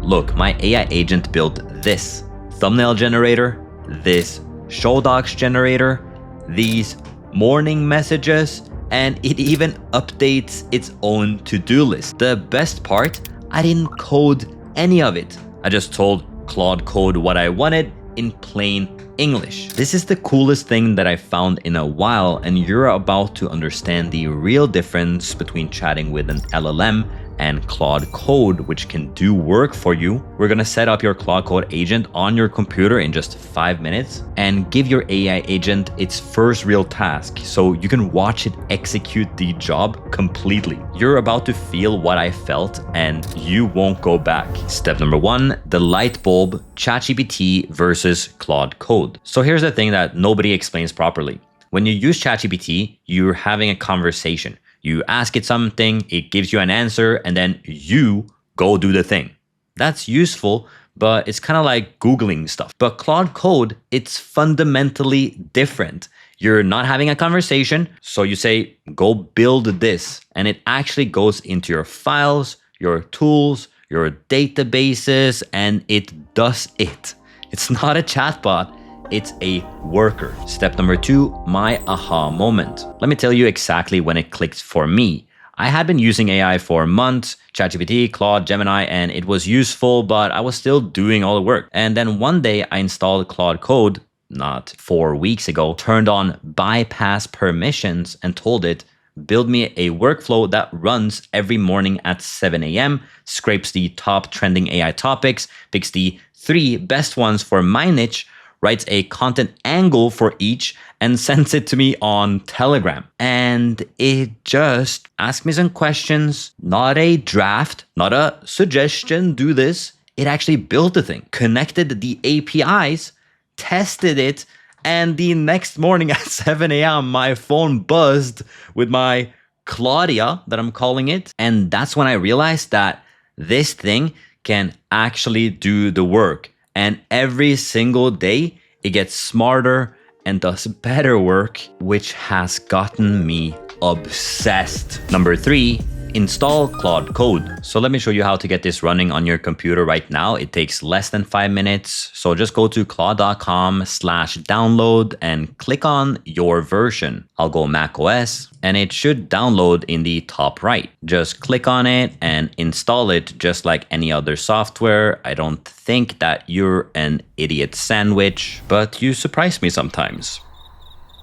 look, my AI agent built this thumbnail generator, this show docs generator, these morning messages, and it even updates its own to-do list. The best part, I didn't code any of it. I just told Claude Code what I wanted in plain English. This is the coolest thing that I found in a while, and you're about to understand the real difference between chatting with an LLM and Claude Code, which can do work for you. We're gonna set up your Claude Code agent on your computer in just 5 minutes and give your AI agent its first real task so you can watch it execute the job completely. You're about to feel what I felt and you won't go back. Step number 1, the light bulb, ChatGPT versus Claude Code. So here's the thing that nobody explains properly. When you use ChatGPT, you're having a conversation. You ask it something, it gives you an answer, and then you go do the thing. That's useful, but it's kind of like Googling stuff. But Claude Code, it's fundamentally different. You're not having a conversation, so you say, go build this, and it actually goes into your files, your tools, your databases, and it does it. It's not a chatbot. It's a worker. Step number 2, my aha moment. Let me tell you exactly when it clicked for me. I had been using AI for months, ChatGPT, Claude, Gemini, and it was useful, but I was still doing all the work. And then one day I installed Claude Code, not 4 weeks ago, turned on bypass permissions and told it, build me a workflow that runs every morning at 7 a.m., scrapes the top trending AI topics, picks the 3 best ones for my niche, writes a content angle for each, and sends it to me on Telegram. And it just asked me some questions, not a draft, not a suggestion, do this. It actually built the thing, connected the APIs, tested it, and the next morning at 7 a.m., my phone buzzed with my Claudia, that I'm calling it. And that's when I realized that this thing can actually do the work. And every single day, it gets smarter and does better work, which has gotten me obsessed. Number 3, install Claude Code. So let me show you how to get this running on your computer right now. It takes less than 5 minutes. So just go to claude.com/download and click on your version. I'll go Mac OS and it should download in the top right. Just click on it and install it just like any other software. I don't think that you're an idiot sandwich, but you surprise me sometimes.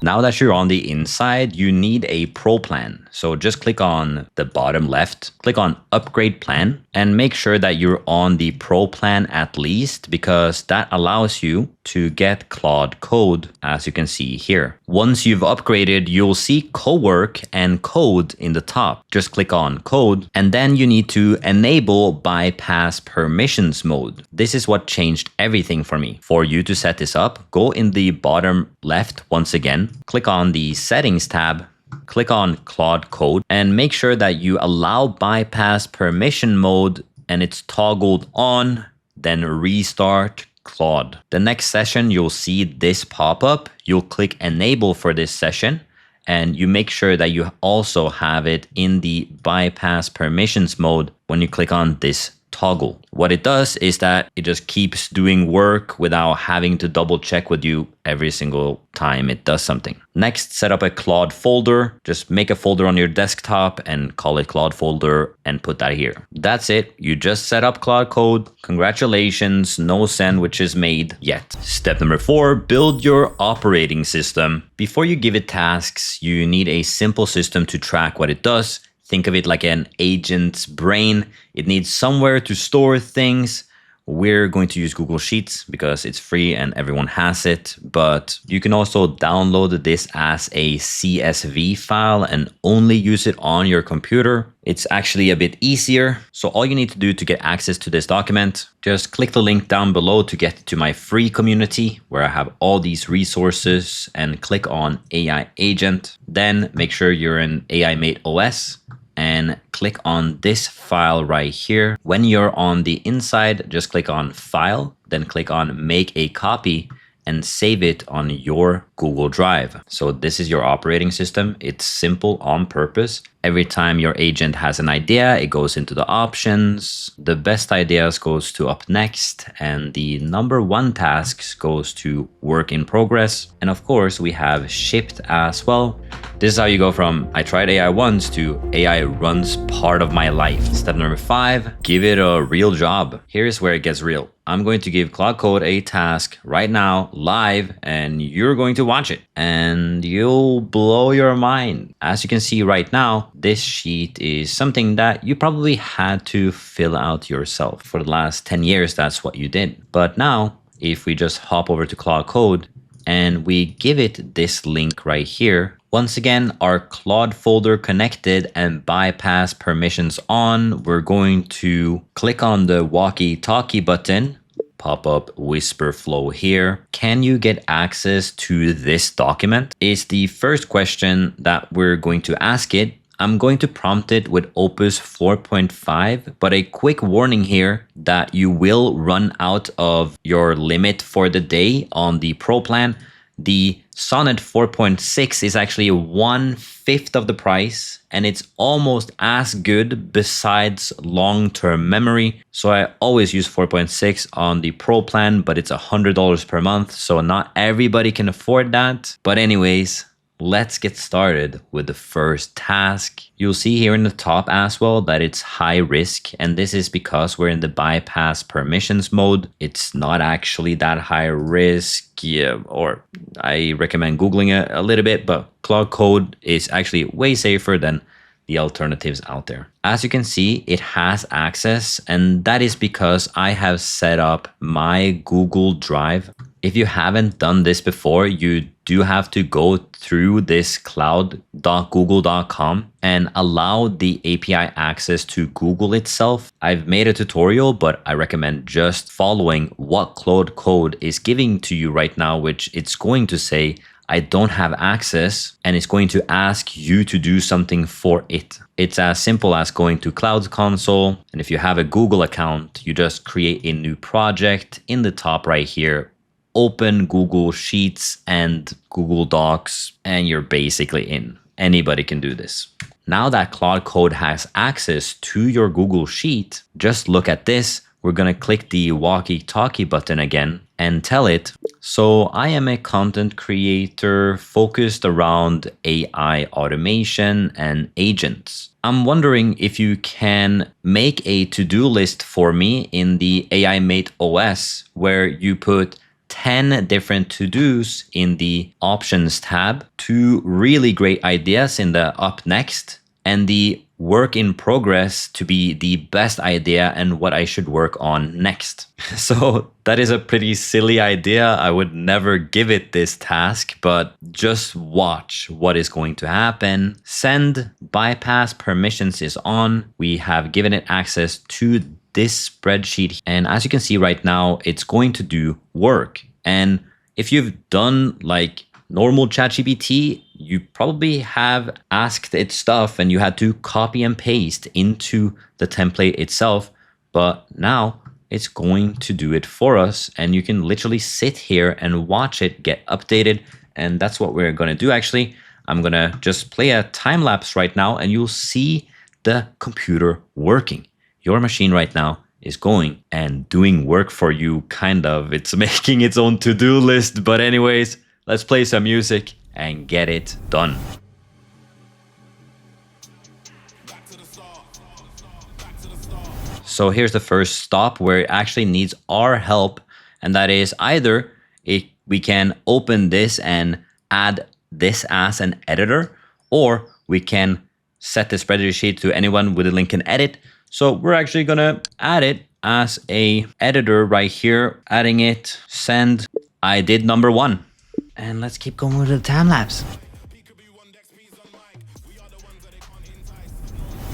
Now that you're on the inside, you need a pro plan. So just click on the bottom left, click on upgrade plan, and make sure that you're on the pro plan at least, because that allows you to get Claude Code, as you can see here. Once you've upgraded, you'll see Cowork and Code in the top. Just click on Code, and then you need to enable bypass permissions mode. This is what changed everything for me. For you to set this up, go in the bottom left once again, click on the settings tab, click on Claude Code, and make sure that you allow bypass permission mode and it's toggled on, then restart Claude. The next session, you'll see this pop up. You'll click enable for this session, and you make sure that you also have it in the bypass permissions mode when you click on this toggle. What it does is that it just keeps doing work without having to double check with you every single time it does something. Next, set up a Claude folder. Just make a folder on your desktop and call it Claude folder and put that here. That's it. You just set up Claude Code. Congratulations, no sandwiches made yet. Step number 4, build your operating system. Before you give it tasks, you need a simple system to track what it does. Think of it like an agent's brain. It needs somewhere to store things. We're going to use Google Sheets because it's free and everyone has it, but you can also download this as a CSV file and only use it on your computer. It's actually a bit easier. So all you need to do to get access to this document, just click the link down below to get to my free community where I have all these resources, and click on AI Agent. Then make sure you're in AI Mate OS and click on this file right here. When you're on the inside, just click on File, then click on Make a Copy and save it on your Google Drive. So this is your operating system. It's simple on purpose. Every time your agent has an idea, it goes into the options. The best ideas goes to up next, and the number one tasks goes to work in progress. And of course, we have shipped as well. This is how you go from I tried AI once to AI runs part of my life. Step number 5, give it a real job. Here's where it gets real. I'm going to give Claude Code a task right now, live, and you're going to watch it. And you'll blow your mind. As you can see right now, this sheet is something that you probably had to fill out yourself. For the last 10 years, that's what you did. But now, if we just hop over to Claude Code and we give it this link right here, once again, our Claude folder connected and bypass permissions on, we're going to click on the walkie-talkie button, pop up whisper flow here. Can you get access to this document? Is the first question that we're going to ask it. I'm going to prompt it with Opus 4.5, but a quick warning here that you will run out of your limit for the day on the Pro plan. The Sonnet 4.6 is actually 1/5 of the price, and it's almost as good besides long-term memory. So I always use 4.6 on the Pro plan, but it's $100 per month, so not everybody can afford that. But anyways, let's get started with the first task. You'll see here in the top as well that it's high risk, and this is because we're in the bypass permissions mode. It's not actually that high risk, or I recommend Googling it a little bit, but Claude Code is actually way safer than the alternatives out there. As you can see, it has access, and that is because I have set up my Google Drive. If you haven't done this before, you do have to go through this cloud.google.com and allow the API access to Google itself. I've made a tutorial, but I recommend just following what Claude Code is giving to you right now, which it's going to say, I don't have access, and it's going to ask you to do something for it. It's as simple as going to Cloud Console, and if you have a Google account, you just create a new project in the top right here, open Google Sheets and Google Docs, and you're basically in. Anybody can do this. Now that Claude Code has access to your Google Sheet, just look at this. We're gonna click the walkie-talkie button again and tell it, so I am a content creator focused around AI automation and agents. I'm wondering if you can make a to-do list for me in the AI Mate OS where you put 10 different to-dos in the options tab, 2 really great ideas in the up next, and the work in progress to be the best idea and what I should work on next. So that is a pretty silly idea. I would never give it this task, but just watch what is going to happen. Send bypass permissions is on. We have given it access to this spreadsheet. And as you can see right now, it's going to do work. And if you've done like normal ChatGPT, you probably have asked it stuff and you had to copy and paste into the template itself. But now it's going to do it for us, and you can literally sit here and watch it get updated. And that's what we're going to do. Actually, I'm going to just play a time lapse right now, and you'll see the computer working. Your machine right now is going and doing work for you, kind of. It's making its own to-do list. But anyways, let's play some music and get it done. So here's the first stop where it actually needs our help, and that is either we can open this and add this as an editor, or we can set the spreadsheet to anyone with a link and edit. So we're actually gonna add it as a editor right here, adding it, send. I did number 1. And let's keep going with the time lapse.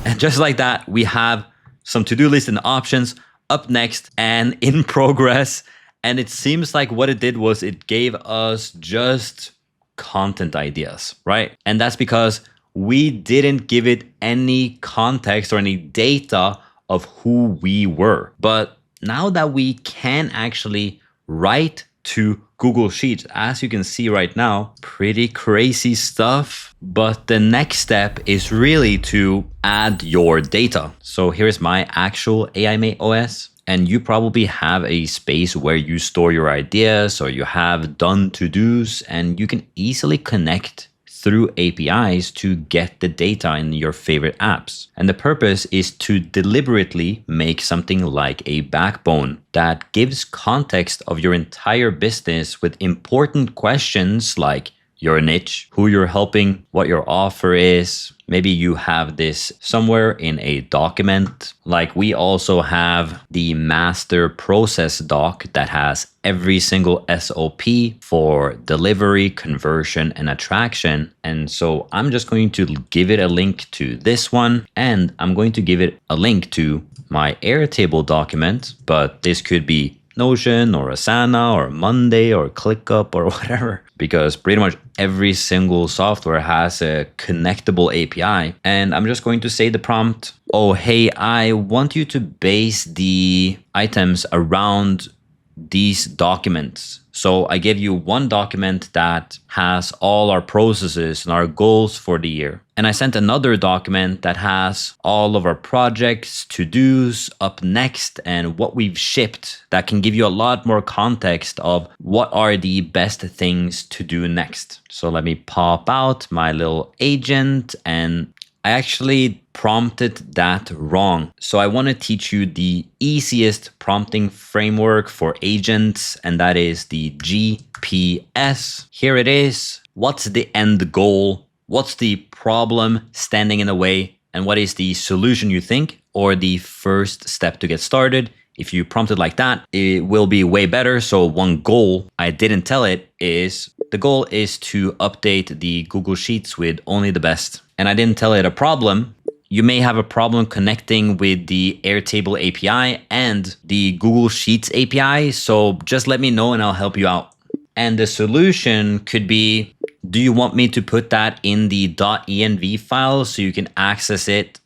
And just like that, we have some to-do list and options up next and in progress. And it seems like what it did was it gave us just content ideas, right? And that's because we didn't give it any context or any data of who we were. But now that we can actually write to Google Sheets. As you can see right now, pretty crazy stuff. But the next step is really to add your data. So here's my actual AIMate OS. And you probably have a space where you store your ideas or you have done to-dos, and you can easily connect through APIs to get the data in your favorite apps. And the purpose is to deliberately make something like a backbone that gives context of your entire business with important questions like your niche, who you're helping, what your offer is. Maybe you have this somewhere in a document. Like we also have the master process doc that has every single SOP for delivery, conversion, and attraction. And so I'm just going to give it a link to this one, and I'm going to give it a link to my Airtable document, but this could be Notion or Asana or Monday or ClickUp or whatever, because pretty much every single software has a connectable API. And I'm just going to say the prompt, oh, hey, I want you to base the items around these documents. So I give you one document that has all our processes and our goals for the year. And I sent another document that has all of our projects, to-dos up next, and what we've shipped that can give you a lot more context of what are the best things to do next. So let me pop out my little agent, and I actually prompted that wrong. So I want to teach you the easiest prompting framework for agents, and that is the GPS. Here it is. What's the end goal? What's the problem standing in the way? And what is the solution you think, or the first step to get started? If you prompt it like that, it will be way better. So one goal I didn't tell it is, the goal is to update the Google Sheets with only the best. And I didn't tell it a problem. You may have a problem connecting with the Airtable API and the Google Sheets API. So just let me know and I'll help you out. And the solution could be, do you want me to put that in the .env file so you can access it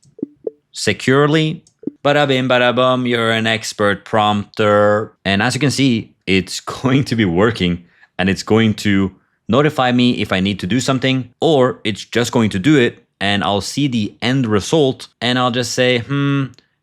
securely? Bada bim, bada bum, you're an expert prompter. And as you can see, it's going to be working, and it's going to notify me if I need to do something, or it's just going to do it and I'll see the end result and I'll just say,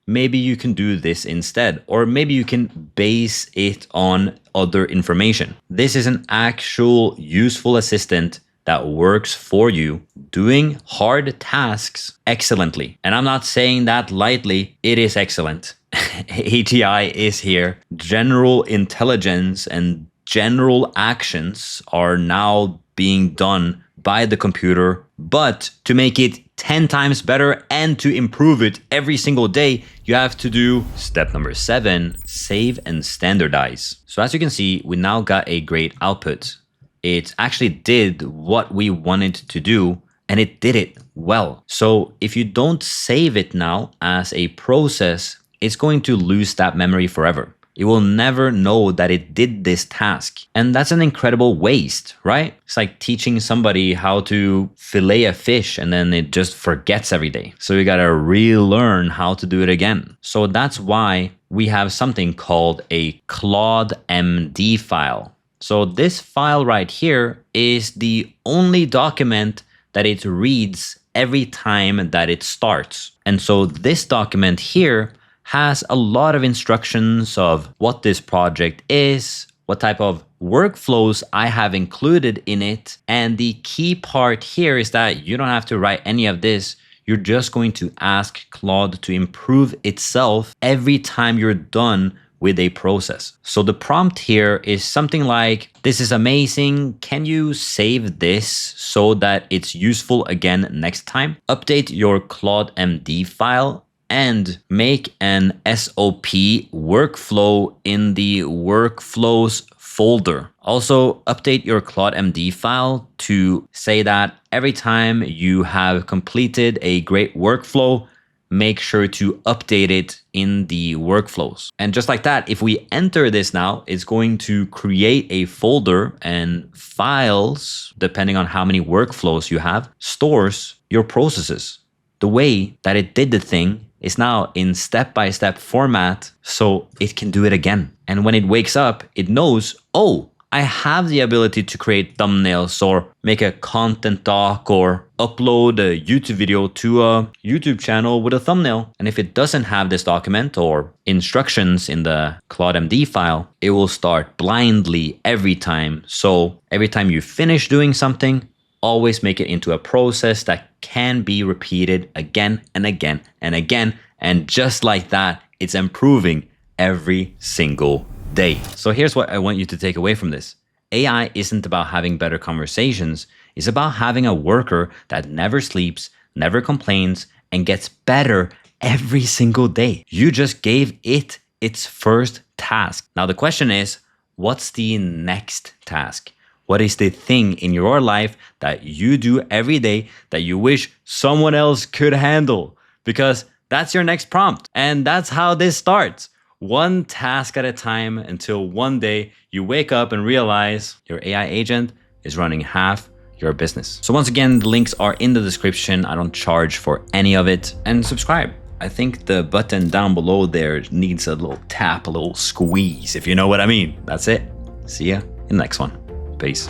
maybe you can do this instead, or maybe you can base it on other information. This is an actual useful assistant that works for you, doing hard tasks excellently. And I'm not saying that lightly, it is excellent. AGI is here. General intelligence and general actions are now being done by the computer, but to make it 10 times better and to improve it every single day, you have to do step number 7, save and standardize. So as you can see, we now got a great output. It actually did what we wanted to do, and it did it well. So if you don't save it now as a process, it's going to lose that memory forever. It will never know that it did this task. And that's an incredible waste, right? It's like teaching somebody how to fillet a fish and then it just forgets every day. So you gotta relearn how to do it again. So that's why we have something called a Claude MD file. So this file right here is the only document that it reads every time that it starts. And so this document here has a lot of instructions of what this project is, what type of workflows I have included in it. And the key part here is that you don't have to write any of this. You're just going to ask Claude to improve itself every time you're done with a process. So the prompt here is something like, this is amazing. Can you save this so that it's useful again next time? Update your Claude MD file and make an SOP workflow in the workflows folder. Also update your Claude MD file to say that every time you have completed a great workflow, make sure to update it in the workflows. And just like that, if we enter this now, it's going to create a folder, and files, depending on how many workflows you have, stores your processes. The way that it did the thing is now in step-by-step format, so it can do it again. And when it wakes up, it knows, oh, I have the ability to create thumbnails or make a content doc or upload a YouTube video to a YouTube channel with a thumbnail. And if it doesn't have this document or instructions in the Claude MD file, it will start blindly every time. So every time you finish doing something, always make it into a process that can be repeated again and again and again. And just like that, it's improving every single day. So here's what I want you to take away from this. AI isn't about having better conversations. It's about having a worker that never sleeps, never complains, and gets better every single day. You just gave it its first task. Now the question is, what's the next task? What is the thing in your life that you do every day that you wish someone else could handle? Because that's your next prompt. And that's how this starts. One task at a time until one day you wake up and realize your AI agent is running half your business. So once again, the links are in the description. I don't charge for any of it. And subscribe. I think the button down below there needs a little tap, a little squeeze, if you know what I mean. That's it. See ya in the next one. Peace.